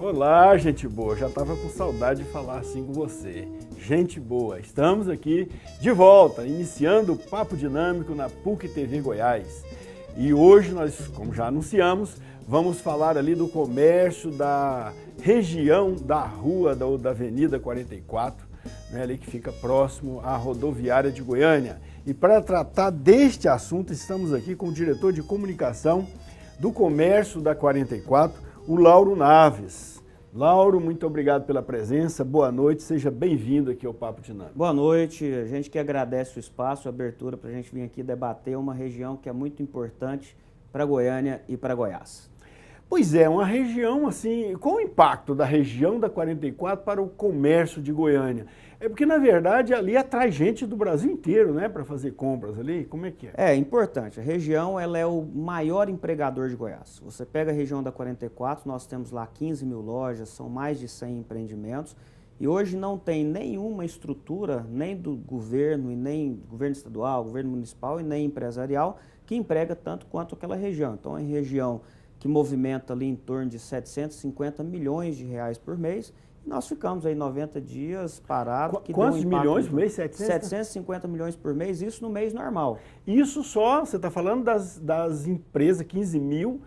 Olá, gente boa, já estava com saudade de falar assim com você. Gente boa, estamos aqui de volta, iniciando o Papo Dinâmico na PUC TV Goiás. E hoje nós, como já anunciamos, vamos falar ali do comércio da região da rua da Avenida 44, né, ali que fica próximo à rodoviária de Goiânia. E para tratar deste assunto, estamos aqui com o diretor de comunicação do comércio da 44, o Lauro Naves. Lauro, muito obrigado pela presença, boa noite, seja bem-vindo aqui ao Papo Dinâmico. Boa noite, a gente que agradece o espaço, a abertura para a gente vir aqui debater uma região que é muito importante para Goiânia e para Goiás. Pois é, uma região assim, qual o impacto da região da 44 para o comércio de Goiânia? É porque, na verdade, ali atrai gente do Brasil inteiro, né, para fazer compras ali, como é que é? É importante, a região ela é o maior empregador de Goiás. Você pega a região da 44, nós temos lá 15 mil lojas, são mais de 100 empreendimentos, e hoje não tem nenhuma estrutura, nem do governo, e nem governo estadual, governo municipal e nem empresarial, que emprega tanto quanto aquela região. Então, é uma região que movimenta ali em torno de 750 milhões de reais por mês, e nós ficamos aí 90 dias parados. Quantos milhões por mês? 750 milhões por mês, isso no mês normal. Isso só, você está falando das empresas, 15 mil,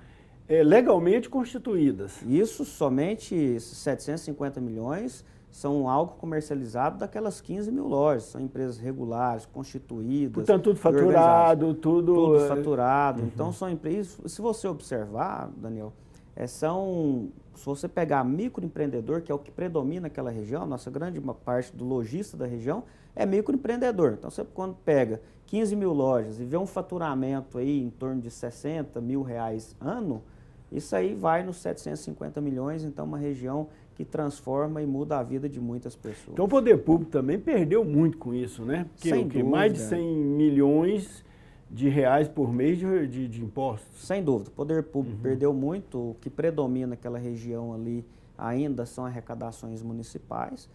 legalmente constituídas. Isso, somente esses 750 milhões são algo comercializado daquelas 15 mil lojas, são empresas regulares, constituídas. Portanto, tudo faturado, tudo faturado. Uhum. Então, são empresas, se você observar, Daniel, se você pegar microempreendedor, que é o que predomina naquela região, a nossa grande parte do lojista da região é microempreendedor. Então, você quando pega 15 mil lojas e vê um faturamento aí em torno de 60 mil reais ano, isso aí vai nos 750 milhões, então uma região que transforma e muda a vida de muitas pessoas. Então o poder público também perdeu muito com isso, né? Porque mais de 100 milhões de reais por mês de impostos. Sem dúvida, o poder público perdeu muito, o que predomina naquela região ali ainda são arrecadações municipais,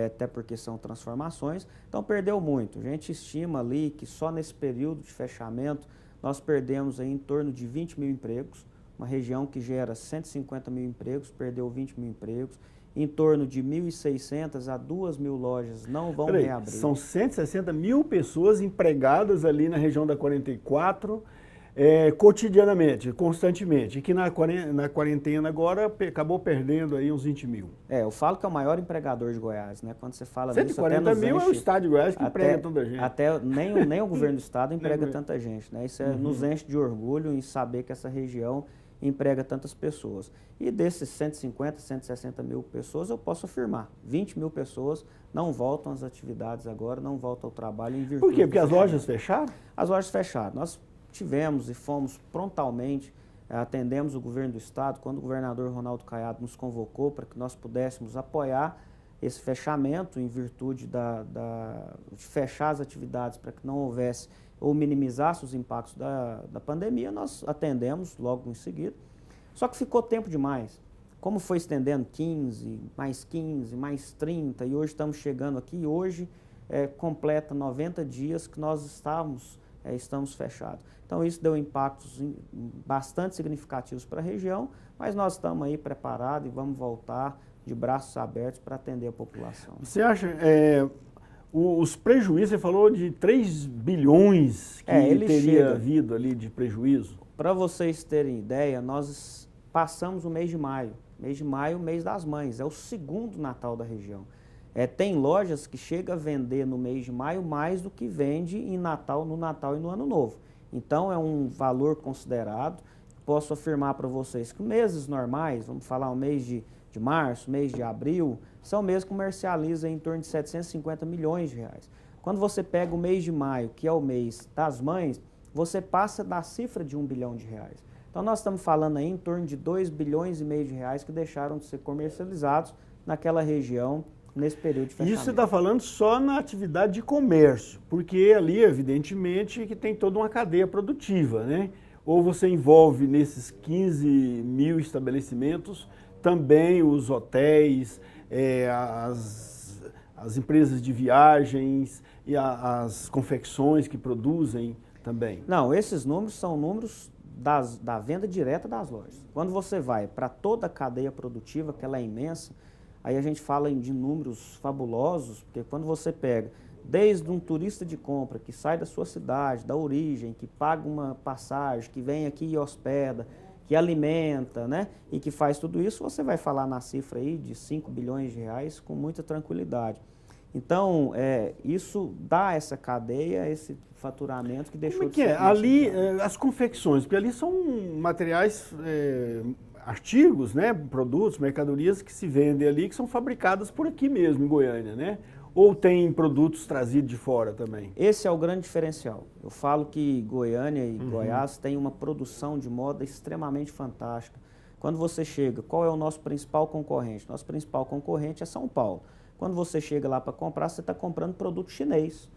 até porque são transformações, então perdeu muito. A gente estima ali que só nesse período de fechamento nós perdemos aí em torno de 20 mil empregos, uma região que gera 150 mil empregos, perdeu 20 mil empregos, em torno de 1.600 a 2.000 lojas não vão reabrir. São 160 mil pessoas empregadas ali na região da 44, cotidianamente, constantemente, e que na quarentena agora acabou perdendo aí uns 20 mil. Eu falo que é o maior empregador de Goiás, né? Quando você fala 140 mil é o estado de Goiás que emprega tanta gente. Nem o governo do estado emprega tanta gente, né? Isso nos enche de orgulho em saber que essa região emprega tantas pessoas. E desses 150, 160 mil pessoas, eu posso afirmar, 20 mil pessoas não voltam às atividades agora, não voltam ao trabalho em virtude. Por quê? Porque as lojas fecharam? As lojas fecharam. Nós tivemos e fomos prontamente, atendemos o governo do estado, quando o governador Ronaldo Caiado nos convocou para que nós pudéssemos apoiar esse fechamento em virtude de fechar as atividades para que não houvesse ou minimizasse os impactos da pandemia, nós atendemos logo em seguida. Só que ficou tempo demais. Como foi estendendo 15, mais 30, e hoje estamos chegando aqui, hoje completa 90 dias que nós estamos fechados. Então isso deu impactos bastante significativos para a região, mas nós estamos aí preparados e vamos voltar de braços abertos para atender a população. Você acha... Os prejuízos, você falou de 3 bilhões que teria havido ali de prejuízo. Para vocês terem ideia, nós passamos o mês de maio. Mês de maio, mês das mães, é o segundo Natal da região. Tem lojas que chegam a vender no mês de maio mais do que vende no Natal e no Ano Novo. Então é um valor considerado. Posso afirmar para vocês que meses normais, vamos falar o mês de março, mês de abril, são meses que comercializam em torno de 750 milhões de reais. Quando você pega o mês de maio, que é o mês das mães, você passa da cifra de 1 bilhão de reais. Então nós estamos falando aí em torno de 2 bilhões e meio de reais que deixaram de ser comercializados naquela região nesse período de fechamento. Isso você está falando só na atividade de comércio, porque ali, evidentemente, que tem toda uma cadeia produtiva, né? Ou você envolve nesses 15 mil estabelecimentos também os hotéis, as empresas de viagens e as confecções que produzem também? Não, esses números são números da venda direta das lojas. Quando você vai para toda a cadeia produtiva, que ela é imensa, aí a gente fala de números fabulosos, porque quando você pega desde um turista de compra que sai da sua cidade, da origem, que paga uma passagem, que vem aqui e hospeda, que alimenta, né, e que faz tudo isso, você vai falar na cifra aí de 5 bilhões de reais com muita tranquilidade. Então, isso dá essa cadeia, esse faturamento que deixou de ser... Ali, as confecções, porque ali são materiais, artigos, né, produtos, mercadorias que se vendem ali, que são fabricadas por aqui mesmo, em Goiânia, né? Ou tem produtos trazidos de fora também? Esse é o grande diferencial. Eu falo que Goiânia e Goiás têm uma produção de moda extremamente fantástica. Quando você chega, qual é o nosso principal concorrente? Nosso principal concorrente é São Paulo. Quando você chega lá para comprar, você está comprando produto chinês.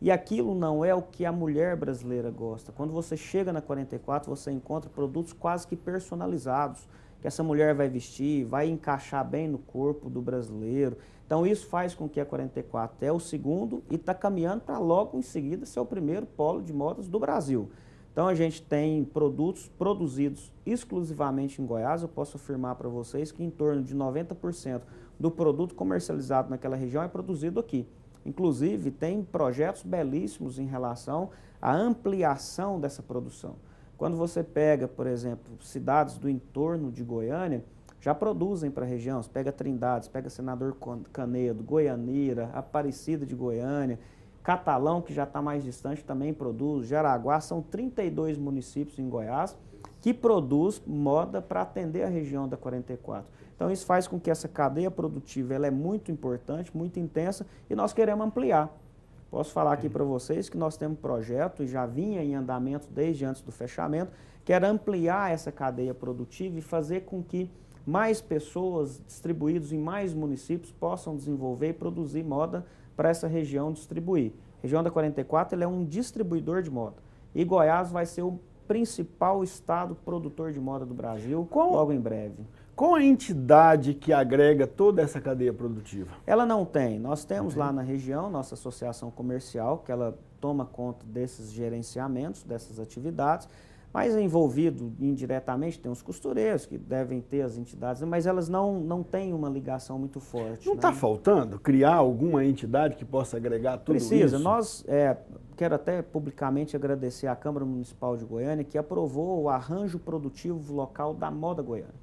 E aquilo não é o que a mulher brasileira gosta. Quando você chega na 44, você encontra produtos quase que personalizados, que essa mulher vai vestir, vai encaixar bem no corpo do brasileiro. Então isso faz com que a 44 é o segundo e está caminhando para logo em seguida ser o primeiro polo de modas do Brasil. Então a gente tem produtos produzidos exclusivamente em Goiás. Eu posso afirmar para vocês que em torno de 90% do produto comercializado naquela região é produzido aqui. Inclusive tem projetos belíssimos em relação à ampliação dessa produção. Quando você pega, por exemplo, cidades do entorno de Goiânia, já produzem para a região. Você pega Trindade, pega Senador Canedo, Goianira, Aparecida de Goiânia, Catalão, que já está mais distante, também produz, Jaraguá, são 32 municípios em Goiás que produz moda para atender a região da 44. Então isso faz com que essa cadeia produtiva ela é muito importante, muito intensa e nós queremos ampliar. Posso falar aqui para vocês que nós temos um projeto e já vinha em andamento desde antes do fechamento, que era ampliar essa cadeia produtiva e fazer com que mais pessoas distribuídas em mais municípios possam desenvolver e produzir moda para essa região distribuir. A região da 44 ela é um distribuidor de moda e Goiás vai ser o principal estado produtor de moda do Brasil logo em breve. Qual a entidade que agrega toda essa cadeia produtiva? Ela não tem. Nós temos lá na região nossa associação comercial, que ela toma conta desses gerenciamentos, dessas atividades, mas envolvido indiretamente tem os costureiros que devem ter as entidades, mas elas não têm uma ligação muito forte. Não está faltando criar alguma entidade que possa agregar tudo isso? Precisa. Nós, quero até publicamente agradecer à Câmara Municipal de Goiânia, que aprovou o arranjo produtivo local da moda goiana.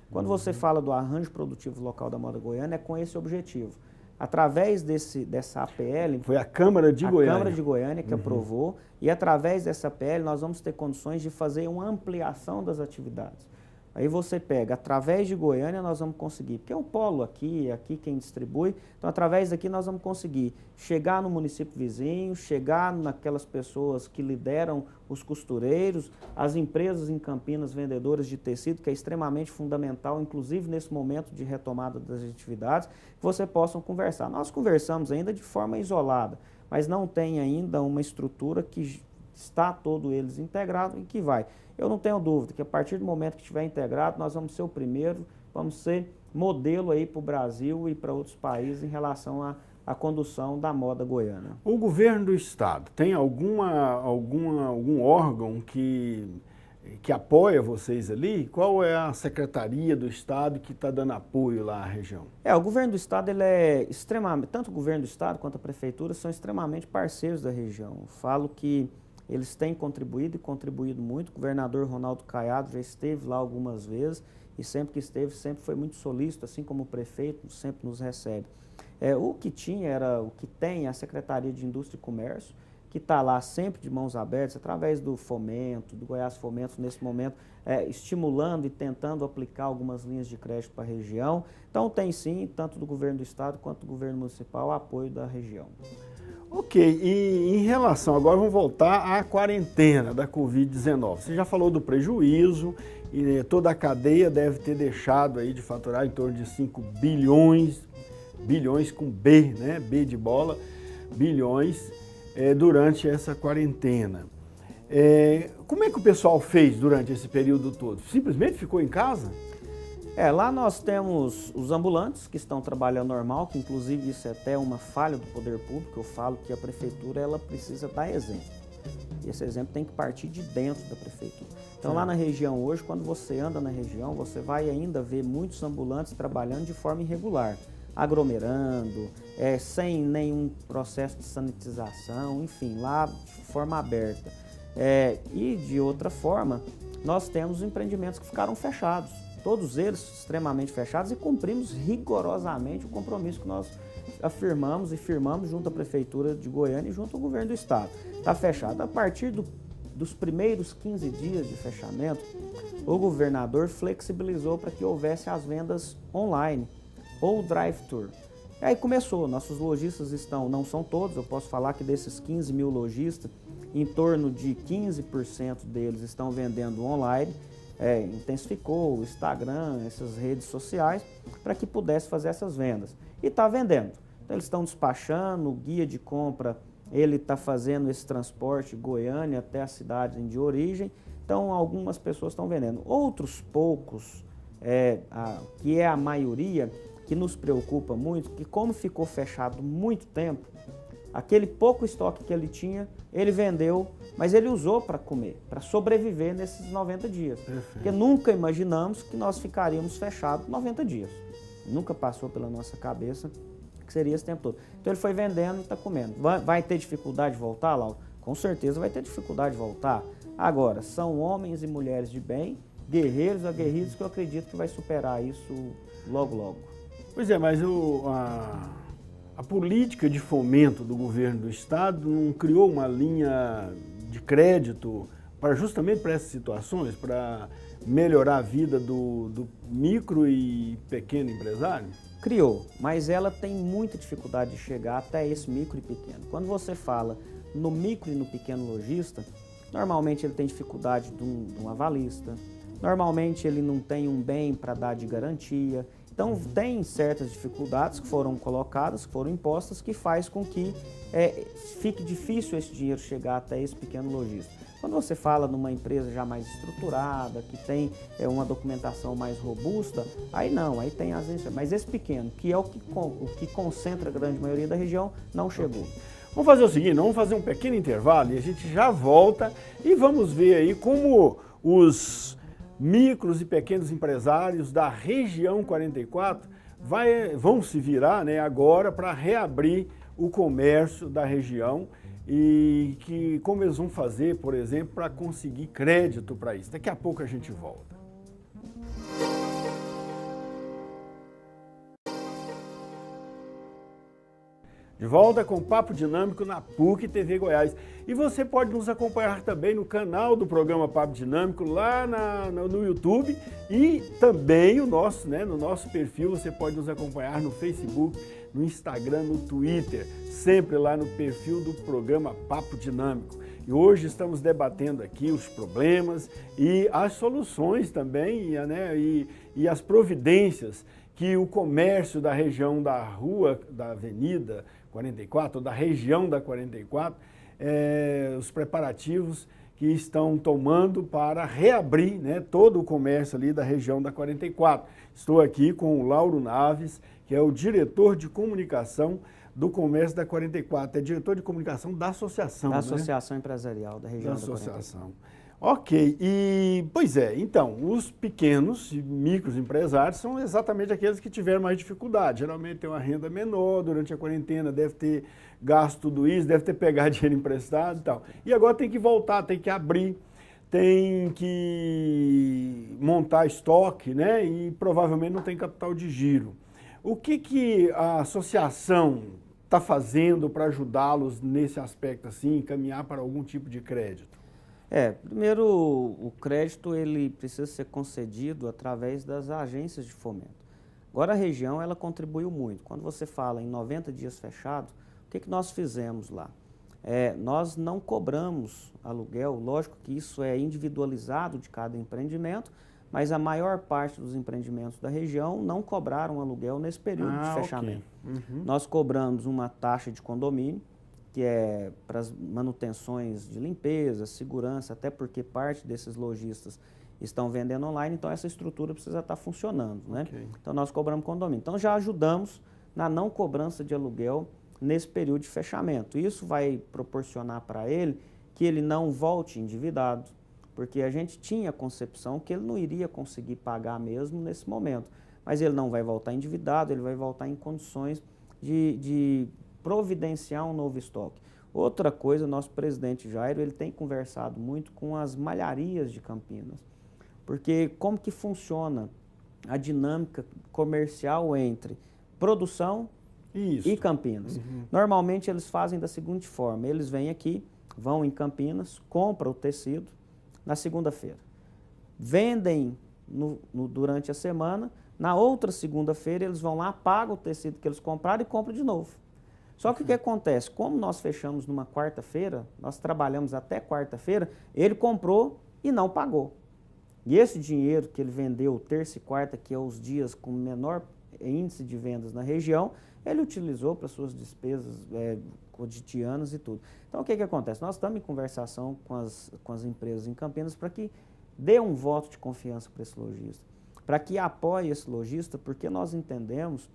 Quando você fala do arranjo produtivo local da moda goiana, é com esse objetivo. Através dessa APL... Foi a Câmara de Goiânia. A Câmara de Goiânia que aprovou, e através dessa APL nós vamos ter condições de fazer uma ampliação das atividades. Aí você pega, através de Goiânia nós vamos conseguir, porque é um polo aqui quem distribui, então através daqui nós vamos conseguir chegar no município vizinho, chegar naquelas pessoas que lideram os costureiros, as empresas em Campinas vendedoras de tecido, que é extremamente fundamental, inclusive nesse momento de retomada das atividades, que você possam conversar. Nós conversamos ainda de forma isolada, mas não tem ainda uma estrutura que está todo eles integrado e que vai. Eu não tenho dúvida que a partir do momento que estiver integrado, nós vamos ser o primeiro, vamos ser modelo aí para o Brasil e para outros países em relação à condução da moda goiana. O governo do estado tem algum órgão que apoia vocês ali? Qual é a secretaria do estado que está dando apoio lá à região? O governo do estado ele é extremamente, tanto o governo do estado quanto a prefeitura são extremamente parceiros da região. Eu falo que eles têm contribuído e contribuído muito. O governador Ronaldo Caiado já esteve lá algumas vezes e sempre que esteve, sempre foi muito solícito, assim como o prefeito sempre nos recebe. O que tem a Secretaria de Indústria e Comércio, que está lá sempre de mãos abertas, através do Fomento, do Goiás Fomento, nesse momento, estimulando e tentando aplicar algumas linhas de crédito para a região. Então tem sim, tanto do governo do estado quanto do governo municipal, apoio da região. Ok, e em relação, agora vamos voltar à quarentena da Covid-19. Você já falou do prejuízo e toda a cadeia deve ter deixado aí de faturar em torno de 5 bilhões com B, né? B de bola, bilhões, durante essa quarentena. Como é que o pessoal fez durante esse período todo? Simplesmente ficou em casa? Lá nós temos os ambulantes que estão trabalhando normal, que inclusive isso é até uma falha do poder público. Eu falo que a prefeitura ela precisa dar exemplo. E esse exemplo tem que partir de dentro da prefeitura. Então lá na região hoje, quando você anda na região, você vai ainda ver muitos ambulantes trabalhando de forma irregular, aglomerando, sem nenhum processo de sanitização, enfim, lá de forma aberta. E de outra forma, nós temos empreendimentos que ficaram fechados. Todos eles extremamente fechados e cumprimos rigorosamente o compromisso que nós afirmamos e firmamos junto à Prefeitura de Goiânia e junto ao Governo do Estado. Está fechado. A partir dos primeiros 15 dias de fechamento, o governador flexibilizou para que houvesse as vendas online ou drive-thru. E aí começou, nossos lojistas não são todos, eu posso falar que desses 15 mil lojistas, em torno de 15% deles estão vendendo online. Intensificou o Instagram, essas redes sociais, para que pudesse fazer essas vendas. E está vendendo. Então eles estão despachando, o guia de compra, ele está fazendo esse transporte de Goiânia até a cidade de origem. Então algumas pessoas estão vendendo. Outros poucos, que é a maioria, que nos preocupa muito, que como ficou fechado muito tempo, aquele pouco estoque que ele tinha, ele vendeu, mas ele usou para comer, para sobreviver nesses 90 dias. Perfeito. Porque nunca imaginamos que nós ficaríamos fechados 90 dias. Nunca passou pela nossa cabeça que seria esse tempo todo. Então ele foi vendendo e está comendo. Vai ter dificuldade de voltar, Laura? Com certeza vai ter dificuldade de voltar. Agora, são homens e mulheres de bem, guerreiros, aguerridos, que eu acredito que vai superar isso logo, logo. Pois é, mas a política de fomento do governo do estado não criou uma linha de crédito justamente para essas situações, para melhorar a vida do micro e pequeno empresário? Criou, mas ela tem muita dificuldade de chegar até esse micro e pequeno. Quando você fala no micro e no pequeno lojista, normalmente ele tem dificuldade de um avalista, normalmente ele não tem um bem para dar de garantia. Então, tem certas dificuldades que foram colocadas, que foram impostas, que faz com que fique difícil esse dinheiro chegar até esse pequeno lojista. Quando você fala numa empresa já mais estruturada, que tem uma documentação mais robusta, aí não, aí tem as agências. Mas esse pequeno, que é o que concentra a grande maioria da região, não chegou. Vamos fazer o seguinte, vamos fazer um pequeno intervalo e a gente já volta e vamos ver aí como os micros e pequenos empresários da região 44 vão se virar, né, agora para reabrir o comércio da região e como eles vão fazer, por exemplo, para conseguir crédito para isso. Daqui a pouco a gente volta. De volta com o Papo Dinâmico na PUC TV Goiás. E você pode nos acompanhar também no canal do programa Papo Dinâmico, lá no YouTube, e também no nosso perfil. Você pode nos acompanhar no Facebook, no Instagram, no Twitter, sempre lá no perfil do programa Papo Dinâmico. E hoje estamos debatendo aqui os problemas e as soluções também, e as providências que o comércio da região da rua, da Avenida 44, ou da região da 44, os preparativos que estão tomando para reabrir, né, todo o comércio ali da região da 44. Estou aqui com o Lauro Naves, que é o diretor de comunicação do comércio da 44, é diretor de comunicação da associação, da Associação Empresarial da região da 44. Associação. Ok, então, os pequenos e micros empresários são exatamente aqueles que tiveram mais dificuldade. Geralmente tem uma renda menor durante a quarentena, deve ter gasto tudo isso, deve ter pegado dinheiro emprestado e tal. E agora tem que voltar, tem que abrir, tem que montar estoque, né? E provavelmente não tem capital de giro. O que a associação está fazendo para ajudá-los nesse aspecto assim, caminhar para algum tipo de crédito? Primeiro, o crédito ele precisa ser concedido através das agências de fomento. Agora a região ela contribuiu muito. Quando você fala em 90 dias fechados, o que nós fizemos lá? Nós não cobramos aluguel, lógico que isso é individualizado de cada empreendimento, mas a maior parte dos empreendimentos da região não cobraram aluguel nesse período de fechamento. Okay. Uhum. Nós cobramos uma taxa de condomínio, que é para as manutenções de limpeza, segurança, até porque parte desses lojistas, estão vendendo online, então essa estrutura precisa estar funcionando, né? Ok. Então nós cobramos condomínio. Então já ajudamos na não cobrança de aluguel nesse período de fechamento. Isso vai proporcionar para ele que ele não volte endividado, porque a gente tinha a concepção que ele não iria conseguir pagar mesmo nesse momento. Mas ele não vai voltar endividado, ele vai voltar em condições de providenciar um novo estoque. Outra coisa, nosso presidente Jairo, ele tem conversado muito com as malharias de Campinas, porque como que funciona a dinâmica comercial entre produção e Campinas? Normalmente eles fazem da seguinte forma, eles vêm aqui, vão em Campinas, compram o tecido na segunda-feira, vendem durante a semana, na outra segunda-feira eles vão lá, pagam o tecido que eles compraram e compram de novo. Só que o que acontece? Como nós fechamos numa quarta-feira, nós trabalhamos até quarta-feira, ele comprou e não pagou. E esse dinheiro que ele vendeu terça e quarta, que é os dias com menor índice de vendas na região, ele utilizou para suas despesas cotidianas e tudo. Então o que acontece? Nós estamos em conversação com as empresas em Campinas para que dê um voto de confiança para esse lojista, para que apoie esse lojista, porque nós entendemos,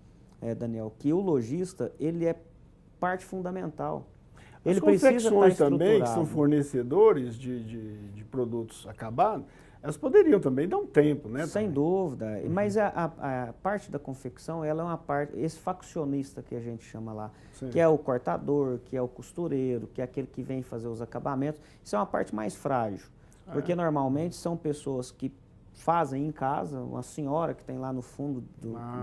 Daniel, que o lojista ele é parte fundamental. Ele precisa estar confecções também, que são fornecedores de produtos acabados, elas poderiam também dar um tempo, né? Sem dúvida. Mas a parte da confecção, ela é uma parte, esse faccionista que a gente chama lá, Sim. que é o cortador, que é o costureiro, que é aquele que vem fazer os acabamentos, isso é uma parte mais frágil. Porque normalmente são pessoas que fazem em casa, uma senhora que tem lá no fundo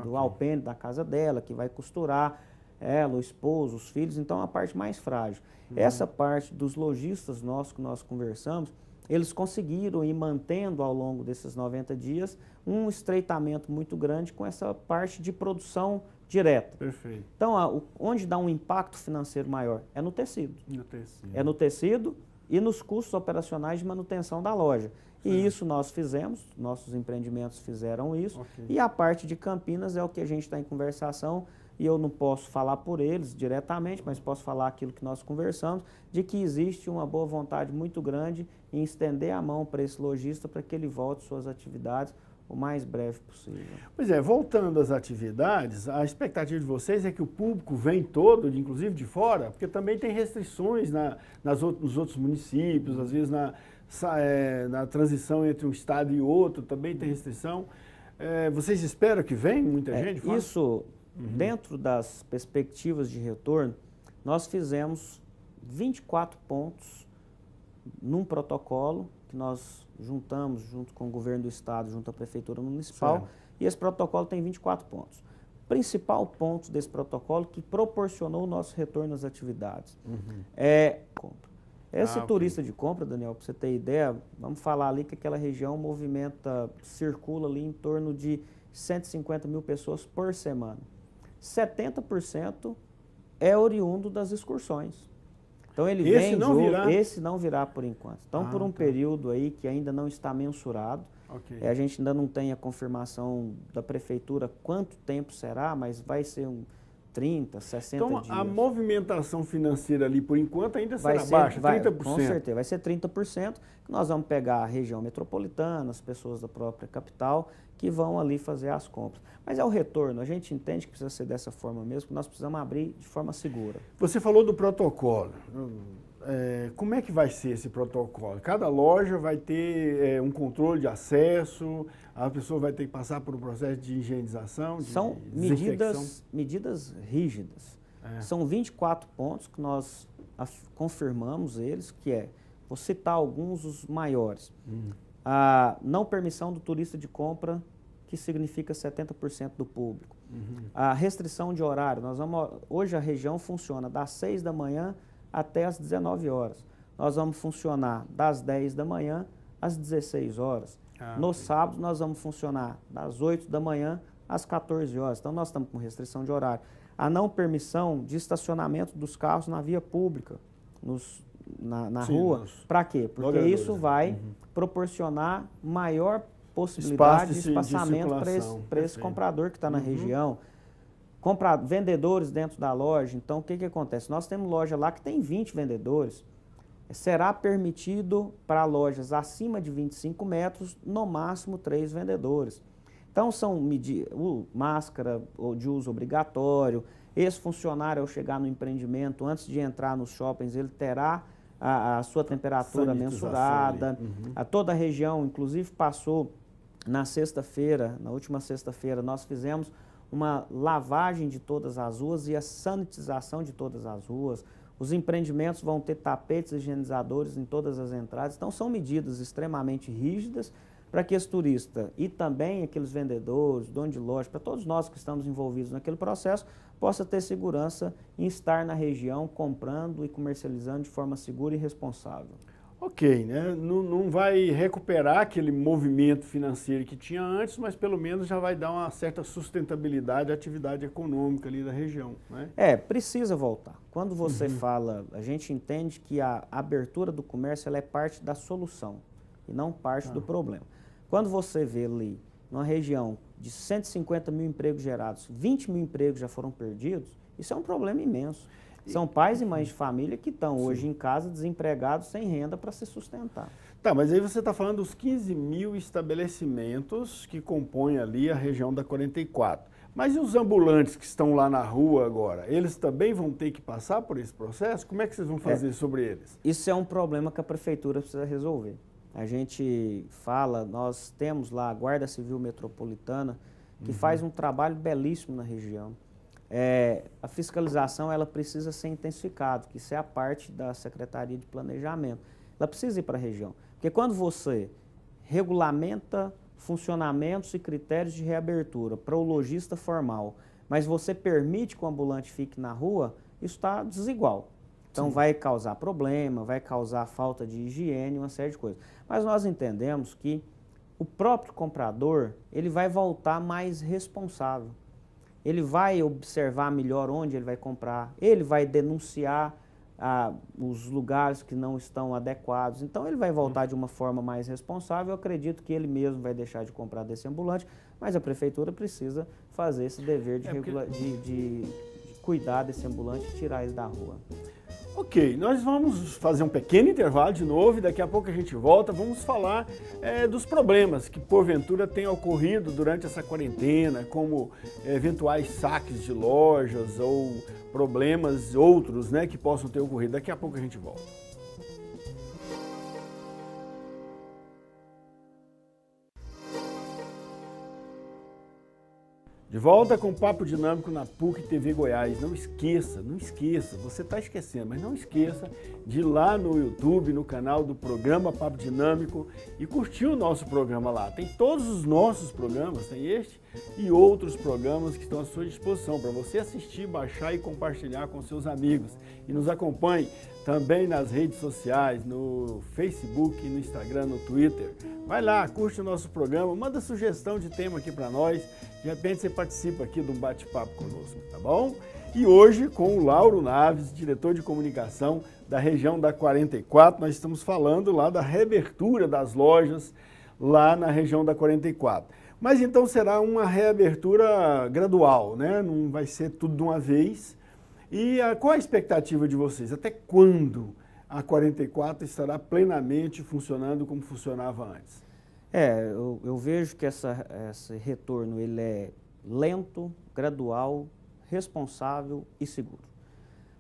do alpendre da casa dela, que vai costurar, ela, o esposo, os filhos, então é uma parte mais frágil. Essa parte dos lojistas nossos que nós conversamos, eles conseguiram ir mantendo ao longo desses 90 dias um estreitamento muito grande com essa parte de produção direta. Perfeito. Então, onde dá um impacto financeiro maior? É no tecido. No tecido. É no tecido e nos custos operacionais de manutenção da loja. E isso nós fizemos, nossos empreendimentos fizeram isso. Ok. E a parte de Campinas é o que a gente está em conversação, e eu não posso falar por eles diretamente, mas posso falar aquilo que nós conversamos, de que existe uma boa vontade muito grande em estender a mão para esse lojista para que ele volte suas atividades o mais breve possível. Pois é, voltando às atividades, a expectativa de vocês é que o público vem todo, inclusive de fora, porque também tem restrições nos outros municípios, às vezes na transição entre um estado e outro também tem restrição. Vocês esperam que venha muita gente? Fora? Isso, dentro das perspectivas de retorno, nós fizemos 24 pontos num protocolo que nós juntamos junto com o governo do estado, junto à prefeitura municipal, certo. E esse protocolo tem 24 pontos. O principal ponto desse protocolo que proporcionou o nosso retorno às atividades é compra. Esse turista de compra, Daniel, para você ter ideia, vamos falar ali que aquela região circula ali em torno de 150 mil pessoas por semana. 70% é oriundo das excursões. Então ele vem esse não virá por enquanto. Então por um período aí que ainda não está mensurado, a gente ainda não tem a confirmação da prefeitura quanto tempo será, mas vai ser 30, 60 dias. Então a movimentação financeira ali por enquanto ainda será baixa, 30%. Com certeza, vai ser 30%, que nós vamos pegar a região metropolitana, as pessoas da própria capital, que vão ali fazer as compras. Mas é o retorno, a gente entende que precisa ser dessa forma mesmo, que nós precisamos abrir de forma segura. Você falou do protocolo. Como é que vai ser esse protocolo? Cada loja vai ter um controle de acesso, a pessoa vai ter que passar por um processo de higienização, de São medidas rígidas. São 24 pontos que nós confirmamos eles, que vou citar alguns dos maiores. A não permissão do turista de compra, que significa 70% do público. A restrição de horário, hoje a região funciona das 6 da manhã até as 19 horas. Nós vamos funcionar das 10 da manhã às 16 horas. No sábado nós vamos funcionar das 8 da manhã às 14 horas. Então nós estamos com restrição de horário. A não permissão de estacionamento dos carros na via pública, na rua. Para quê? Porque isso vai proporcionar maior possibilidade de espaçamento para esse comprador que está na região. Vendedores dentro da loja. Então, o que acontece? Nós temos loja lá que tem 20 vendedores. será permitido para lojas acima de 25 metros, no máximo 3 vendedores. Então, são máscara de uso obrigatório. Esse funcionário, ao chegar no empreendimento, antes de entrar nos shoppings, ele terá a sua temperatura mensurada. A toda a região, inclusive, passou na sexta-feira, na última sexta-feira, nós fizemos uma lavagem de todas as ruas e a sanitização de todas as ruas. Os empreendimentos vão ter tapetes higienizadores em todas as entradas. Então, são medidas extremamente rígidas para que esse turista e também aqueles vendedores, donos de loja, para todos nós que estamos envolvidos naquele processo, possa ter segurança em estar na região comprando e comercializando de forma segura e responsável. Ok, né? Não vai recuperar aquele movimento financeiro que tinha antes, mas pelo menos já vai dar uma certa sustentabilidade à atividade econômica ali da região, né? Precisa voltar. Quando você fala, a gente entende que a abertura do comércio ela é parte da solução e não parte do problema. Quando você vê ali, numa região de 150 mil empregos gerados, 20 mil empregos já foram perdidos, isso é um problema imenso. São pais e mães de família que estão hoje em casa desempregados, sem renda para se sustentar. Tá, mas aí você está falando dos 15 mil estabelecimentos que compõem ali a região da 44. Mas e os ambulantes que estão lá na rua agora? Eles também vão ter que passar por esse processo? Como é que vocês vão fazer sobre eles? Isso é um problema que a prefeitura precisa resolver. A gente fala, nós temos lá a Guarda Civil Metropolitana, que faz um trabalho belíssimo na região. A fiscalização ela precisa ser intensificada, que isso é a parte da Secretaria de Planejamento. Ela precisa ir para a região, porque quando você regulamenta funcionamentos e critérios de reabertura para o lojista formal, mas você permite que o ambulante fique na rua, isso está desigual. Então vai causar problema, vai causar falta de higiene, uma série de coisas. Mas nós entendemos que o próprio comprador, ele vai voltar mais responsável. Ele vai observar melhor onde ele vai comprar, ele vai denunciar os lugares que não estão adequados. Então ele vai voltar de uma forma mais responsável. Eu acredito que ele mesmo vai deixar de comprar desse ambulante, mas a prefeitura precisa fazer esse dever de cuidar desse ambulante e tirar ele da rua. Ok, nós vamos fazer um pequeno intervalo de novo e daqui a pouco a gente volta. Vamos falar dos problemas que porventura tenham ocorrido durante essa quarentena, como eventuais saques de lojas ou problemas outros, né, que possam ter ocorrido. Daqui a pouco a gente volta. De volta com o Papo Dinâmico na PUC TV Goiás. Não esqueça, você está esquecendo, mas não esqueça de ir lá no YouTube, no canal do programa Papo Dinâmico e curtir o nosso programa lá. Tem todos os nossos programas, tem este e outros programas que estão à sua disposição para você assistir, baixar e compartilhar com seus amigos. E nos acompanhe também nas redes sociais, no Facebook, no Instagram, no Twitter. Vai lá, curte o nosso programa, manda sugestão de tema aqui para nós. De repente você participa aqui de um bate-papo conosco, tá bom? E hoje com o Lauro Naves, diretor de comunicação da região da 44, nós estamos falando lá da reabertura das lojas lá na região da 44. Mas então será uma reabertura gradual, né? Não vai ser tudo de uma vez. E qual a expectativa de vocês? Até quando a 44 estará plenamente funcionando como funcionava antes? Eu vejo que esse retorno ele é lento, gradual, responsável e seguro.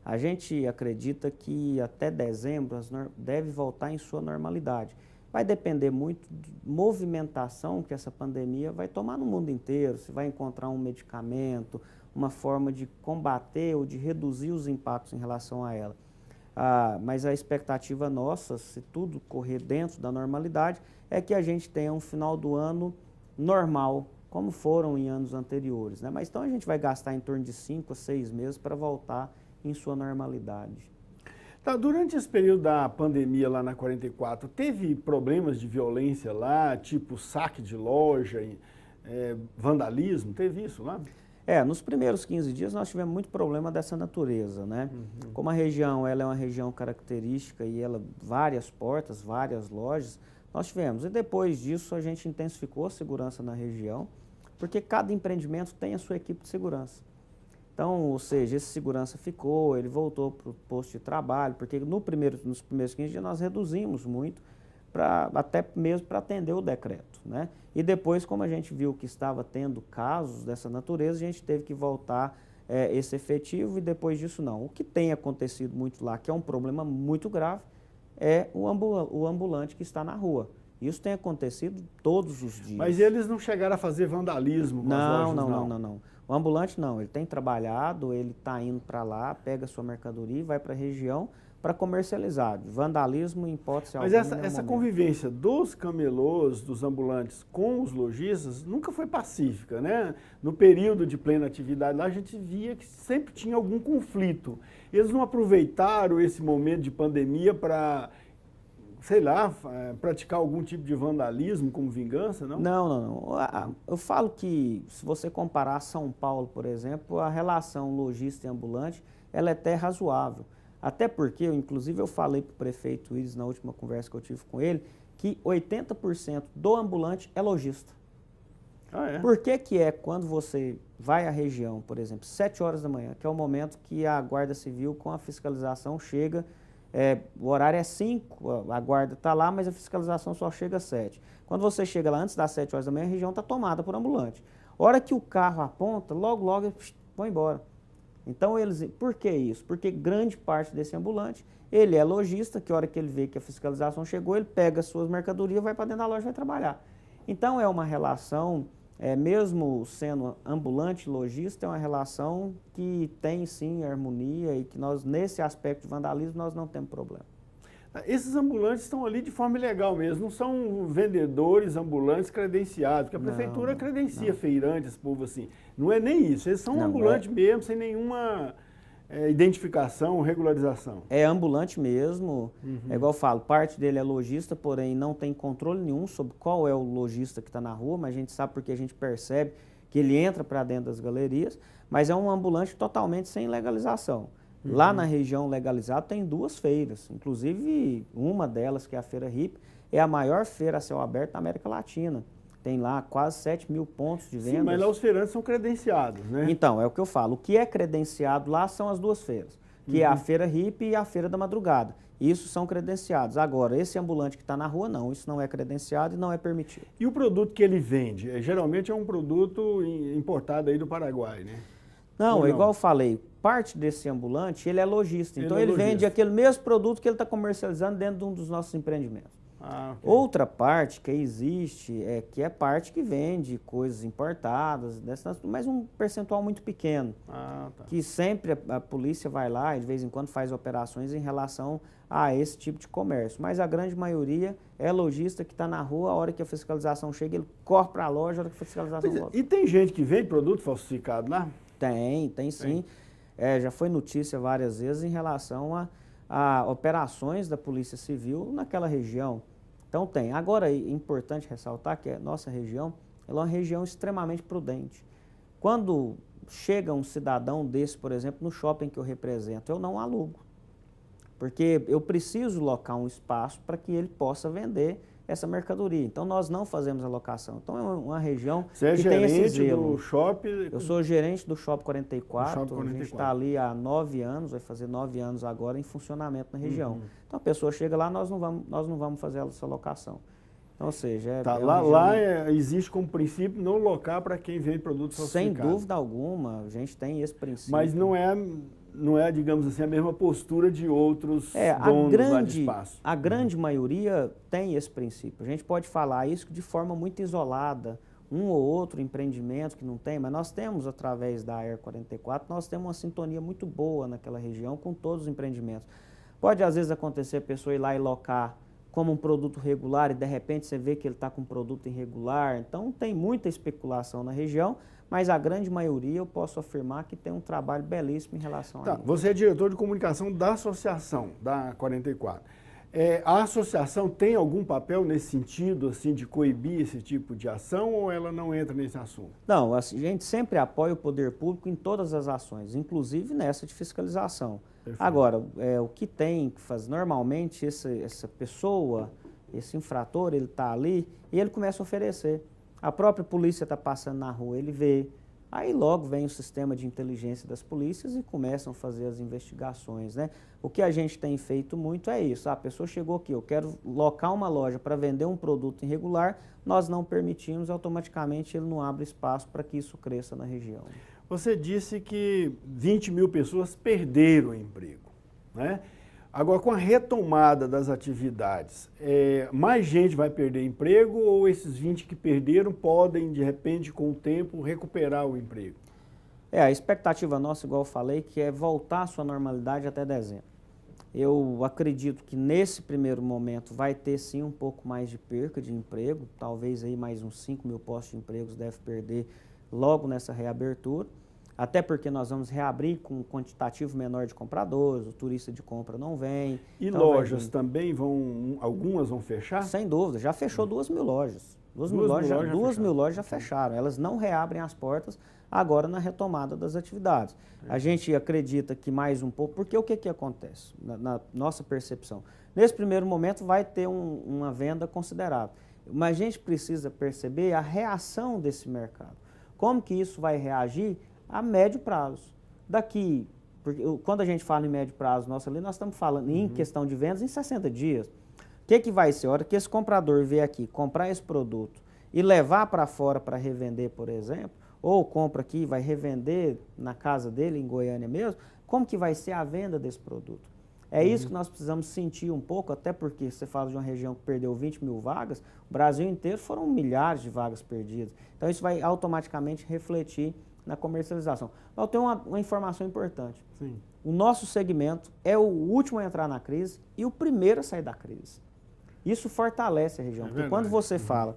A gente acredita que até dezembro deve voltar em sua normalidade. Vai depender muito de movimentação que essa pandemia vai tomar no mundo inteiro, se vai encontrar um medicamento, uma forma de combater ou de reduzir os impactos em relação a ela. Mas a expectativa nossa, se tudo correr dentro da normalidade, é que a gente tenha um final do ano normal, como foram em anos anteriores, né? Mas então a gente vai gastar em torno de 5 a 6 meses para voltar em sua normalidade. Tá, durante esse período da pandemia lá na 44, teve problemas de violência lá, tipo saque de loja, vandalismo? Teve isso lá? Nos primeiros 15 dias nós tivemos muito problema dessa natureza, né? Como a região ela é uma região característica e ela várias portas, várias lojas, nós tivemos. E depois disso a gente intensificou a segurança na região, porque cada empreendimento tem a sua equipe de segurança. Então, ou seja, esse segurança ficou, ele voltou para o posto de trabalho, porque nos primeiros 15 dias nós reduzimos muito, até mesmo para atender o decreto, né? E depois, como a gente viu que estava tendo casos dessa natureza, a gente teve que voltar esse efetivo e depois disso não. O que tem acontecido muito lá, que é um problema muito grave, é o ambulante que está na rua. Isso tem acontecido todos os dias. Mas eles não chegaram a fazer vandalismo com as lojas, não. O ambulante não, ele tem trabalhado, ele está indo para lá, pega a sua mercadoria e vai para a região para comercializar. Vandalismo em hipótese alguma. Mas essa convivência dos camelôs, dos ambulantes com os lojistas nunca foi pacífica, né? No período de plena atividade lá a gente via que sempre tinha algum conflito. Eles não aproveitaram esse momento de pandemia para, sei lá, praticar algum tipo de vandalismo como vingança, não? Não. Eu falo que se você comparar São Paulo, por exemplo, a relação lojista e ambulante, ela é até razoável. Até porque, inclusive, eu falei para o prefeito Iris na última conversa que eu tive com ele, que 80% do ambulante é lojista. Ah, é? Por que é quando você vai à região, por exemplo, 7 horas da manhã, que é o momento que a Guarda Civil com a fiscalização chega, o horário é 5, a guarda está lá, mas a fiscalização só chega às 7. Quando você chega lá antes das 7 horas da manhã, a região está tomada por ambulante. Hora que o carro aponta, logo eles vão embora. Então, por que isso? Porque grande parte desse ambulante, ele é lojista, que a hora que ele vê que a fiscalização chegou, ele pega as suas mercadorias, vai para dentro da loja e vai trabalhar. Então, é uma relação, mesmo sendo ambulante e lojista, é uma relação que tem sim harmonia e que nós, nesse aspecto de vandalismo, nós não temos problema. Esses ambulantes estão ali de forma ilegal mesmo, não são vendedores ambulantes credenciados, porque a prefeitura credencia feirantes, esse povo assim. Não é nem isso, eles são ambulantes mesmo, sem nenhuma identificação, regularização. É ambulante mesmo, é igual eu falo, parte dele é lojista, porém não tem controle nenhum sobre qual é o lojista que está na rua, mas a gente sabe porque a gente percebe que ele entra para dentro das galerias, mas é um ambulante totalmente sem legalização. Lá na região legalizada tem 2 feiras, inclusive uma delas, que é a Feira Hippie, é a maior feira a céu aberto da América Latina. Tem lá quase 7.000 pontos de venda. Sim, mas lá os feirantes são credenciados, né? Então, é o que eu falo. O que é credenciado lá são as 2 feiras, que é a Feira Hippie e a Feira da Madrugada. Isso são credenciados. Agora, esse ambulante que está na rua, não. Isso não é credenciado e não é permitido. E o produto que ele vende? Geralmente é um produto importado aí do Paraguai, né? Não, igual eu falei, parte desse ambulante, ele é lojista. Então, ele vende aquele mesmo produto que ele está comercializando dentro de um dos nossos empreendimentos. Okay. Outra parte que existe, que é parte que vende coisas importadas, mas um percentual muito pequeno. Que sempre a polícia vai lá e de vez em quando faz operações em relação a esse tipo de comércio. Mas a grande maioria é lojista que está na rua, a hora que a fiscalização chega, ele corre para a loja, a hora que a fiscalização volta. E tem gente que vende produto falsificado lá? Tem sim. Já foi notícia várias vezes em relação a operações da Polícia Civil naquela região. Então tem. Agora é importante ressaltar que a nossa região ela é uma região extremamente prudente. Quando chega um cidadão desse, por exemplo, no shopping que eu represento, eu não alugo. Porque eu preciso locar um espaço para que ele possa vender essa mercadoria. Então, nós não fazemos alocação. Então, é uma região que tem esse zelo. Você é gerente do shopping? Eu sou gerente do Shopping 44. A gente está ali há 9 anos, vai fazer 9 anos agora em funcionamento na região. Então, a pessoa chega lá, nós não vamos fazer essa alocação. Então, ou seja... Lá existe como princípio não locar para quem vende produtos falsificados. Sem dúvida alguma, a gente tem esse princípio. Mas não é, digamos assim, a mesma postura de outros donos lá de espaço. A grande maioria tem esse princípio. A gente pode falar isso de forma muito isolada, um ou outro empreendimento que não tem, mas nós temos, através da AER 44, nós temos uma sintonia muito boa naquela região com todos os empreendimentos. Pode, às vezes, acontecer a pessoa ir lá e locar como um produto regular e, de repente, você vê que ele está com um produto irregular. Então, tem muita especulação na região, mas a grande maioria eu posso afirmar que tem um trabalho belíssimo em relação a isso. Você é diretor de comunicação da associação, da 44. A associação tem algum papel nesse sentido, assim, de coibir esse tipo de ação, ou ela não entra nesse assunto? Não, a gente sempre apoia o poder público em todas as ações, inclusive nessa de fiscalização. Perfeito. Agora, o que tem que fazer, normalmente essa pessoa, esse infrator, ele está ali e ele começa a oferecer. A própria polícia está passando na rua, ele vê, Aí logo vem o sistema de inteligência das polícias e começam a fazer as investigações, né? O que a gente tem feito muito é isso. A pessoa chegou aqui, eu quero locar uma loja para vender um produto irregular, nós não permitimos, automaticamente ele não abre espaço para que isso cresça na região. Você disse que 20 mil pessoas perderam o emprego, né? Agora, com a retomada das atividades, mais gente vai perder emprego ou esses 20 que perderam podem, de repente, com o tempo, recuperar o emprego? A expectativa nossa, igual eu falei, que é voltar à sua normalidade até dezembro. Eu acredito que nesse primeiro momento vai ter sim um pouco mais de perca de emprego, talvez aí mais uns 5 mil postos de empregos deve perder logo nessa reabertura. Até porque nós vamos reabrir com um quantitativo menor de compradores, o turista de compra não vem. E então lojas também vão, algumas vão fechar? Sem dúvida, já fechou 2 mil lojas. 2 mil lojas já fecharam, elas não reabrem as portas agora na retomada das atividades. A gente acredita que mais um pouco, porque o que acontece na nossa percepção? Nesse primeiro momento vai ter uma venda considerável, mas a gente precisa perceber a reação desse mercado. Como que isso vai reagir a médio prazo. Daqui, porque quando a gente fala em médio prazo, nós estamos falando em questão de vendas em 60 dias. O que vai ser? A hora que esse comprador vier aqui comprar esse produto e levar para fora para revender, por exemplo, ou compra aqui e vai revender na casa dele, em Goiânia mesmo, como que vai ser a venda desse produto? É isso que nós precisamos sentir um pouco, até porque você fala de uma região que perdeu 20 mil vagas, o Brasil inteiro foram milhares de vagas perdidas. Então isso vai automaticamente refletir na comercialização. Eu tenho uma informação importante. Sim. O nosso segmento é o último a entrar na crise e o primeiro a sair da crise. Isso fortalece a região. Porque quando você fala,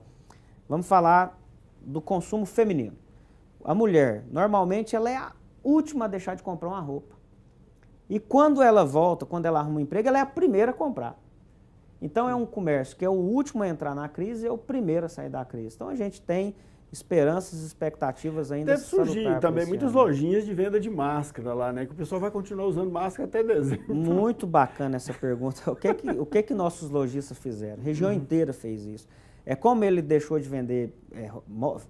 vamos falar do consumo feminino. A mulher, normalmente, ela é a última a deixar de comprar uma roupa. E quando ela volta, quando ela arruma um emprego, ela é a primeira a comprar. Então é um comércio que é o último a entrar na crise e é o primeiro a sair da crise. Então a gente tem esperanças e expectativas ainda. Deve surgir também muitas lojinhas de venda de máscara lá, né? Que o pessoal vai continuar usando máscara até dezembro. Muito bacana essa pergunta. O que nossos lojistas fizeram? A região inteira fez isso. É como ele deixou de vender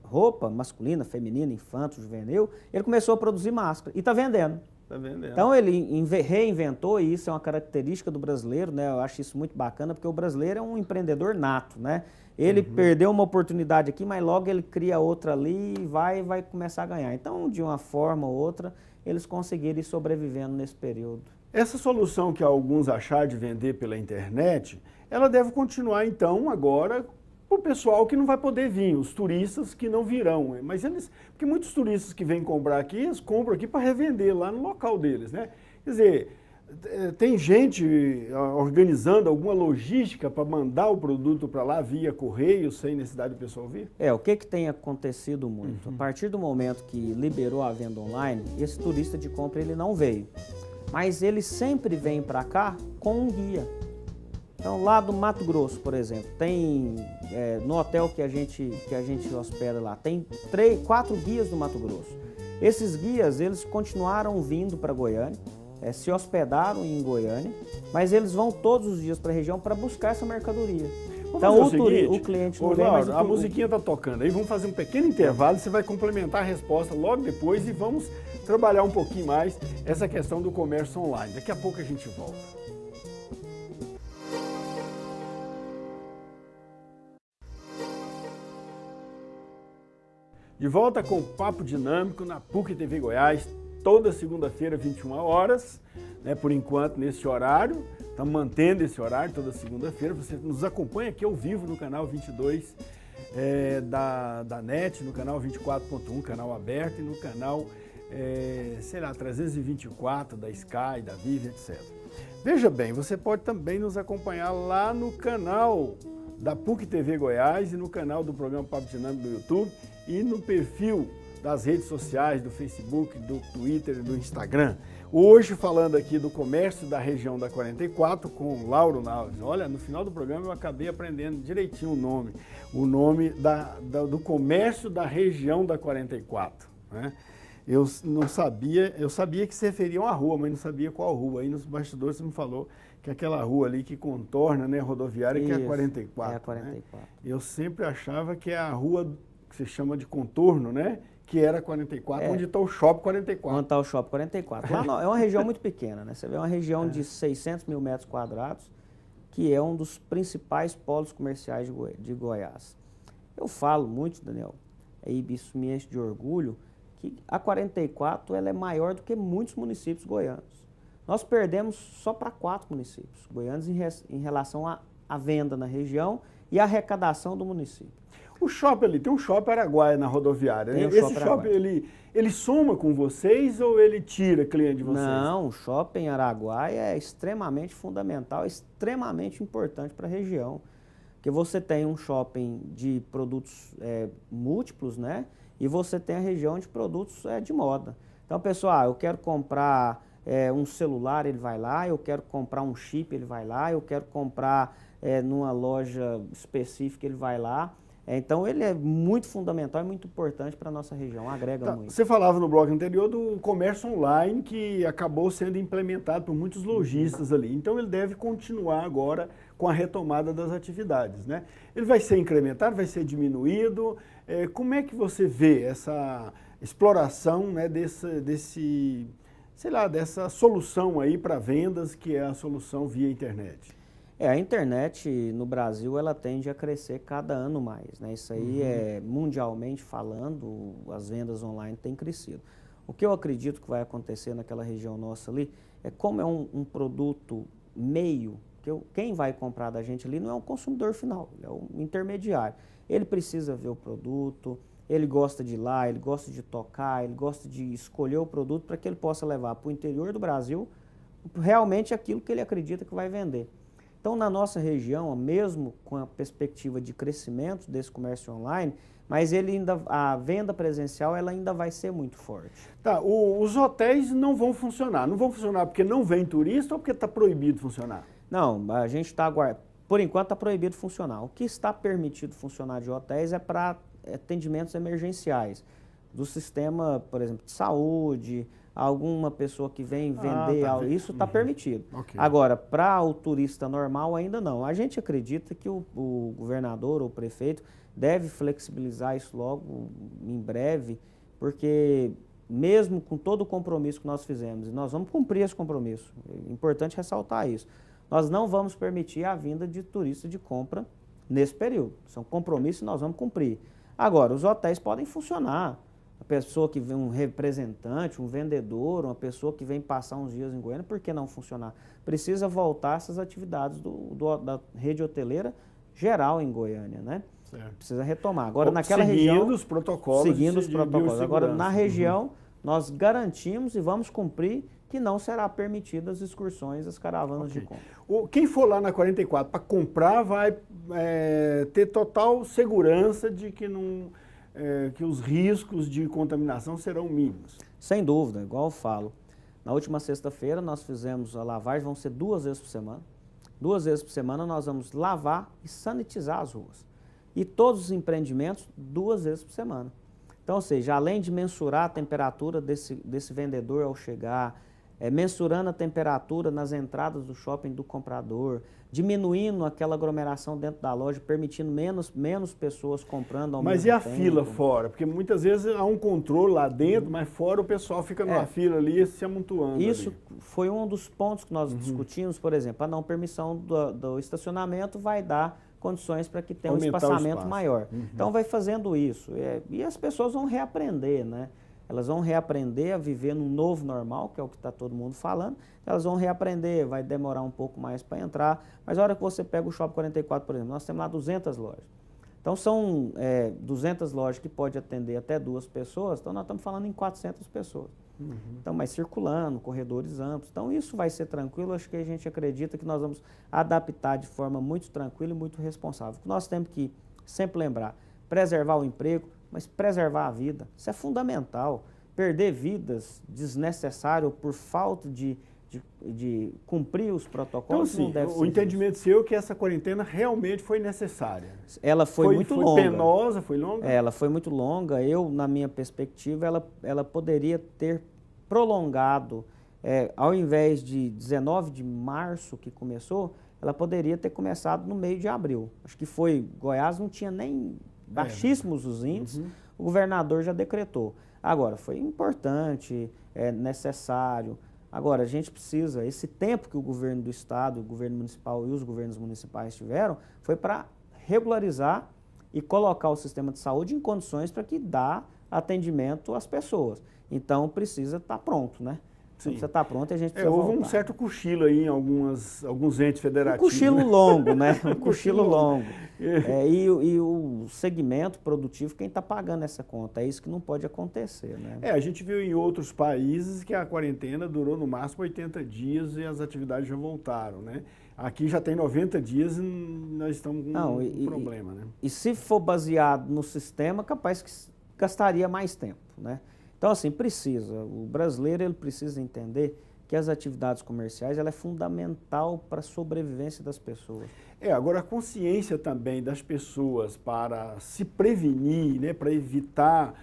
roupa masculina, feminina, infanto, juvenil, ele começou a produzir máscara e está vendendo. Tá vendendo. Então ele reinventou, e isso é uma característica do brasileiro, né? Eu acho isso muito bacana, porque o brasileiro é um empreendedor nato, né? Ele perdeu uma oportunidade aqui, mas logo ele cria outra ali e vai começar a ganhar. Então, de uma forma ou outra, eles conseguiram ir sobrevivendo nesse período. Essa solução que alguns acharam de vender pela internet, ela deve continuar então agora para o pessoal que não vai poder vir, os turistas que não virão. Mas porque muitos turistas que vêm comprar aqui, eles compram aqui para revender lá no local deles, né? Quer dizer, tem gente organizando alguma logística para mandar o produto para lá via correio, sem necessidade do pessoal vir? O que tem acontecido muito? A partir do momento que liberou a venda online, esse turista de compra ele não veio. Mas ele sempre vem para cá com um guia. Então, lá do Mato Grosso, por exemplo, tem, no hotel que a gente hospeda lá, tem 4 guias do Mato Grosso. Esses guias, eles continuaram vindo para Goiânia, se hospedaram em Goiânia, mas eles vão todos os dias para a região para buscar essa mercadoria. Então, o cliente não vem, mas a musiquinha está tocando aí, vamos fazer um pequeno intervalo, você vai complementar a resposta logo depois e vamos trabalhar um pouquinho mais essa questão do comércio online. Daqui a pouco a gente volta. De volta com o Papo Dinâmico na PUC TV Goiás, toda segunda-feira, 21 horas, né, por enquanto nesse horário, estamos mantendo esse horário toda segunda-feira, você nos acompanha aqui ao vivo no canal 22 da NET, no canal 24.1, canal aberto, e no canal, 324 da Sky, da Vive, etc. Veja bem, você pode também nos acompanhar lá no canal da PUC TV Goiás e no canal do programa Papo Dinâmico do YouTube e no perfil das redes sociais, do Facebook, do Twitter e do Instagram. Hoje falando aqui do comércio da região da 44 com Lauro Naves. Olha, no final do programa eu acabei aprendendo direitinho o nome do comércio da região da 44, né? Eu não sabia, eu sabia que se referiam à rua, mas não sabia qual rua. Aí nos bastidores você me falou que é aquela rua ali que contorna, né, a rodoviária, isso, que é a 44. É a 44. Né? Eu sempre achava que é a rua que que se chama de contorno, né? Que era 44, onde está o Shopping 44. Onde está o Shopping 44. Lá é uma região muito pequena, né? Você vê uma região de 600 mil metros quadrados, que é um dos principais polos comerciais de Goiás. Eu falo muito, Daniel, e isso me enche de orgulho, que a 44 ela é maior do que muitos municípios goianos. Nós perdemos só para 4 municípios goianos em relação à venda na região e à arrecadação do município. O shopping ali, tem um shopping Araguaia na rodoviária. Tem Esse shopping, ele soma com vocês ou ele tira cliente de vocês? Não, o shopping Araguaia é extremamente fundamental, extremamente importante para a região. Porque você tem um shopping de produtos múltiplos, né? E você tem a região de produtos de moda. Então, pessoal, eu quero comprar um celular, ele vai lá. Eu quero comprar um chip, ele vai lá. Eu quero comprar numa loja específica, ele vai lá. Então, ele é muito fundamental e muito importante para a nossa região, agrega muito. Você falava no bloco anterior do comércio online que acabou sendo implementado por muitos lojistas ali. Então, ele deve continuar agora com a retomada das atividades, né? Ele vai ser incrementado, vai ser diminuído? Como é que você vê essa exploração, né, dessa solução aí para vendas, que é a solução via internet? A internet no Brasil, ela tende a crescer cada ano mais, né? Isso aí mundialmente falando, as vendas online têm crescido. O que eu acredito que vai acontecer naquela região nossa ali, como é um produto meio, quem vai comprar da gente ali não é um consumidor final, ele é um intermediário. Ele precisa ver o produto, ele gosta de ir lá, ele gosta de tocar, ele gosta de escolher o produto para que ele possa levar para o interior do Brasil realmente aquilo que ele acredita que vai vender. Então, na nossa região, mesmo com a perspectiva de crescimento desse comércio online, mas a venda presencial ela ainda vai ser muito forte. Tá, os hotéis não vão funcionar. Não vão funcionar porque não vem turista ou porque está proibido funcionar? Não, a gente está aguardando. Por enquanto está proibido funcionar. O que está permitido funcionar de hotéis é para atendimentos emergenciais, do sistema, por exemplo, de saúde, alguma pessoa que vem vender algo, isso está permitido. Okay. Agora, para o turista normal ainda não. A gente acredita que o governador ou o prefeito deve flexibilizar isso logo em breve, porque mesmo com todo o compromisso que nós fizemos, e nós vamos cumprir esse compromisso, é importante ressaltar isso, nós não vamos permitir a vinda de turista de compra nesse período. Isso é um compromisso e nós vamos cumprir. Agora, os hotéis podem funcionar. A pessoa que vem, um representante, um vendedor, uma pessoa que vem passar uns dias em Goiânia, por que não funcionar? Precisa voltar essas atividades da rede hoteleira geral em Goiânia, né? Certo. Precisa retomar. Agora, naquela região... Seguindo os protocolos. Seguindo os protocolos. Agora, na região, nós garantimos e vamos cumprir que não será permitidas as excursões, as caravanas de compra. Quem for lá na 44 para comprar vai ter total segurança de que que os riscos de contaminação serão mínimos. Sem dúvida, igual eu falo. Na última sexta-feira nós fizemos a lavagem, vão ser 2 vezes por semana. 2 vezes por semana nós vamos lavar e sanitizar as ruas. E todos os empreendimentos 2 vezes por semana. Então, ou seja, além de mensurar a temperatura desse vendedor ao chegar, mensurando a temperatura nas entradas do shopping do comprador, diminuindo aquela aglomeração dentro da loja, permitindo menos pessoas comprando ao mesmo tempo. Mas e a fila fora? Porque muitas vezes há um controle lá dentro, mas fora o pessoal fica numa fila ali se amontoando. Isso ali. Foi um dos pontos que nós discutimos, por exemplo, a não permissão do estacionamento vai dar condições para que tenha um espaçamento maior. Então vai fazendo isso. E as pessoas vão reaprender, né? Elas vão reaprender a viver num novo normal, que é o que está todo mundo falando. Elas vão reaprender, vai demorar um pouco mais para entrar. Mas a hora que você pega o Shopping 44, por exemplo, nós temos lá 200 lojas. Então são 200 lojas que pode atender até 2 pessoas, então nós estamos falando em 400 pessoas. Então, mas circulando, corredores amplos. Então isso vai ser tranquilo, acho que a gente acredita que nós vamos adaptar de forma muito tranquila e muito responsável. Nós temos que sempre lembrar, preservar o emprego, mas preservar a vida, isso é fundamental. Perder vidas desnecessário por falta de cumprir os protocolos então, não deve ser. O entendimento seu é que essa quarentena realmente foi necessária. Ela foi muito longa. Foi penosa, foi longa? Ela foi muito longa. Eu, na minha perspectiva, ela poderia ter prolongado, ao invés de 19 de março que começou, ela poderia ter começado no meio de abril. Acho que Goiás não tinha nem baixíssimos os índices, o governador já decretou. Agora, foi importante, é necessário. Agora, a gente precisa, esse tempo que o governo do estado, o governo municipal e os governos municipais tiveram, foi para regularizar e colocar o sistema de saúde em condições para que dá atendimento às pessoas. Então, precisa estar pronto, né? Precisa estar pronto e a gente precisa houve voltar. um certo cochilo aí em alguns entes federativos. Um cochilo longo, né? Um cochilo longo. E o segmento produtivo, quem está pagando essa conta? É isso que não pode acontecer, né? A gente viu em outros países que a quarentena durou no máximo 80 dias e as atividades já voltaram, né? Aqui já tem 90 dias e nós estamos com um problema, né? E se for baseado no sistema, capaz que gastaria mais tempo, né? Então, assim, o brasileiro ele precisa entender que as atividades comerciais ela é fundamental para a sobrevivência das pessoas. Agora a consciência também das pessoas para se prevenir, né, para evitar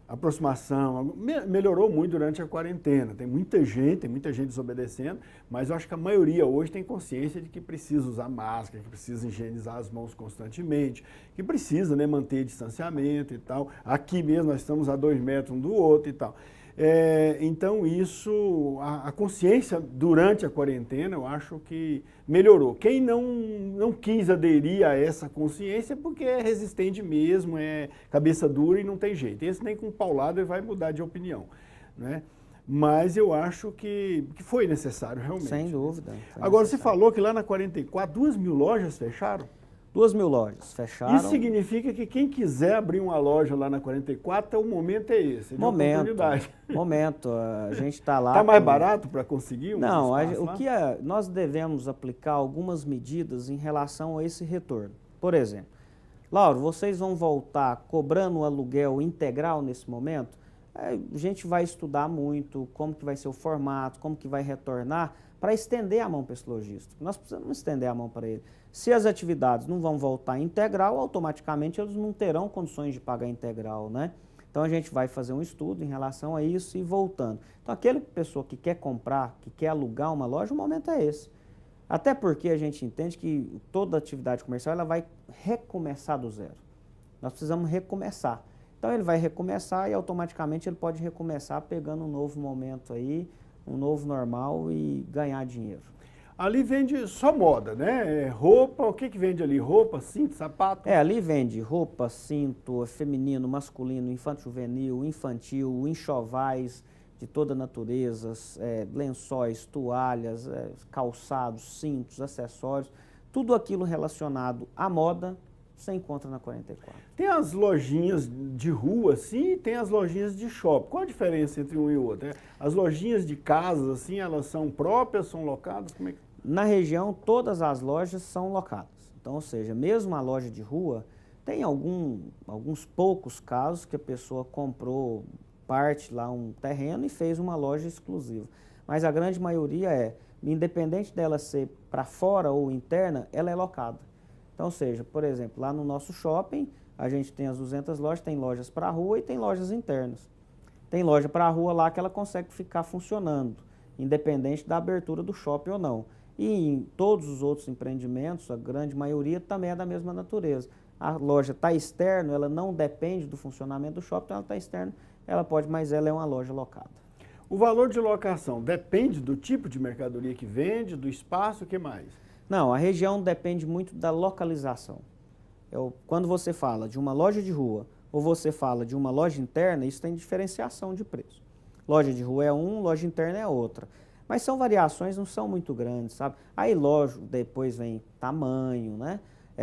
aproximação, melhorou muito durante a quarentena. Tem muita gente desobedecendo, mas eu acho que a maioria hoje tem consciência de que precisa usar máscara, que precisa higienizar as mãos constantemente, que precisa, né, manter distanciamento e tal. Aqui mesmo nós estamos a 2 metros um do outro e tal. Então isso, a consciência durante a quarentena eu acho que melhorou. Quem não quis aderir a essa consciência é porque é resistente mesmo, é cabeça dura e não tem jeito. Esse nem com paulada vai mudar de opinião, né? Mas eu acho que foi necessário realmente. Sem dúvida. Agora você falou que lá na 44, 2.000 lojas fecharam? 2.000 lojas fecharam. Isso significa que quem quiser abrir uma loja lá na 44, o momento é esse, de oportunidade. Momento, a gente está lá... Está mais barato para conseguir um espaço lá? Nós devemos aplicar algumas medidas em relação a esse retorno. Por exemplo, Lauro, vocês vão voltar cobrando o aluguel integral nesse momento? A gente vai estudar muito como que vai ser o formato, como que vai retornar, para estender a mão para esse lojista. Nós precisamos estender a mão para ele. Se as atividades não vão voltar integral, automaticamente eles não terão condições de pagar integral, né? Então a gente vai fazer um estudo em relação a isso e voltando. Então aquela pessoa que quer comprar, que quer alugar uma loja, o momento é esse. Até porque a gente entende que toda atividade comercial ela vai recomeçar do zero. Nós precisamos recomeçar. Então ele vai recomeçar e automaticamente ele pode recomeçar pegando um novo momento aí, um novo normal e ganhar dinheiro. Ali vende só moda, né? Roupa, o que vende ali? Roupa, cinto, sapato? Ali vende roupa, cinto, feminino, masculino, infanto-juvenil, infantil, enxovais de toda natureza, lençóis, toalhas, calçados, cintos, acessórios, tudo aquilo relacionado à moda você encontra na 44. Tem as lojinhas de rua, assim, e tem as lojinhas de shopping. Qual a diferença entre um e o outro? As lojinhas de casas, assim, elas são próprias, são locadas? Como é que... Na região, todas as lojas são locadas. Então, ou seja, mesmo a loja de rua, tem alguns poucos casos que a pessoa comprou parte lá, um terreno e fez uma loja exclusiva. Mas a grande maioria independente dela ser para fora ou interna, ela é locada. Então, ou seja, por exemplo, lá no nosso shopping, a gente tem as 200 lojas, tem lojas para a rua e tem lojas internas. Tem loja para a rua lá que ela consegue ficar funcionando, independente da abertura do shopping ou não. E em todos os outros empreendimentos, a grande maioria também é da mesma natureza. A loja está externa, ela não depende do funcionamento do shopping, então ela está externa, ela pode, mas ela é uma loja locada. O valor de locação depende do tipo de mercadoria que vende, do espaço, o que mais? Não, a região depende muito da localização. Quando você fala de uma loja de rua ou você fala de uma loja interna, isso tem diferenciação de preço. Loja de rua é loja interna é outra. Mas são variações, não são muito grandes, sabe? Aí, lógico, depois vem tamanho, né?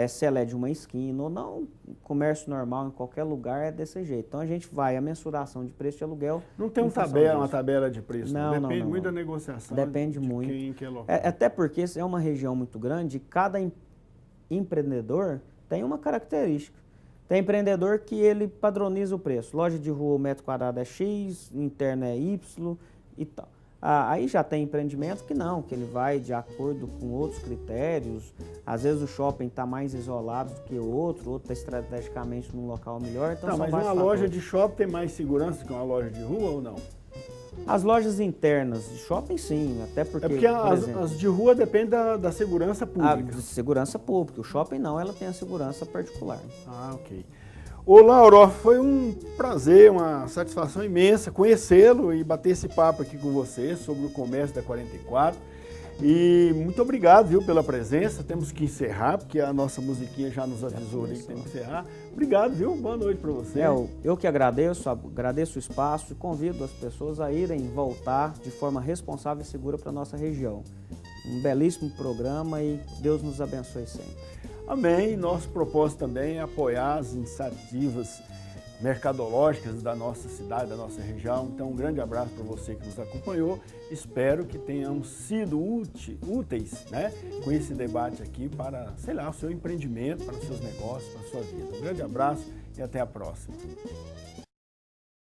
Se ela é de uma esquina ou não, comércio normal em qualquer lugar é desse jeito. Então a gente vai, a mensuração de preço de aluguel... Não tem uma tabela de preço, não. Depende muito da negociação. Depende de muito. Quem quer local. Até porque é uma região muito grande e cada empreendedor tem uma característica. Tem empreendedor que ele padroniza o preço. Loja de rua, o metro quadrado é X, interna é Y e tal. Aí já tem empreendimento que não, que ele vai de acordo com outros critérios. Às vezes o shopping está mais isolado do que o outro está estrategicamente num local melhor. Então mas uma loja de shopping tem mais segurança que uma loja de rua ou não? As lojas internas de shopping, sim, até porque, É porque por exemplo, as de rua dependem da segurança a pública. segurança pública. O shopping não, ela tem a segurança particular. Ah, ok. Ô, Lauro, foi um prazer, uma satisfação imensa conhecê-lo e bater esse papo aqui com você sobre o comércio da 44. E muito obrigado, viu, pela presença. Temos que encerrar, porque a nossa musiquinha já nos avisou ali que tem que encerrar. Obrigado, viu? Boa noite para você. Eu que agradeço o espaço e convido as pessoas a irem voltar de forma responsável e segura para a nossa região. Um belíssimo programa e Deus nos abençoe sempre. Amém. Nosso propósito também é apoiar as iniciativas mercadológicas da nossa cidade, da nossa região. Então, um grande abraço para você que nos acompanhou. Espero que tenhamos sido úteis, né, com esse debate aqui para, sei lá, o seu empreendimento, para os seus negócios, para a sua vida. Um grande abraço e até a próxima.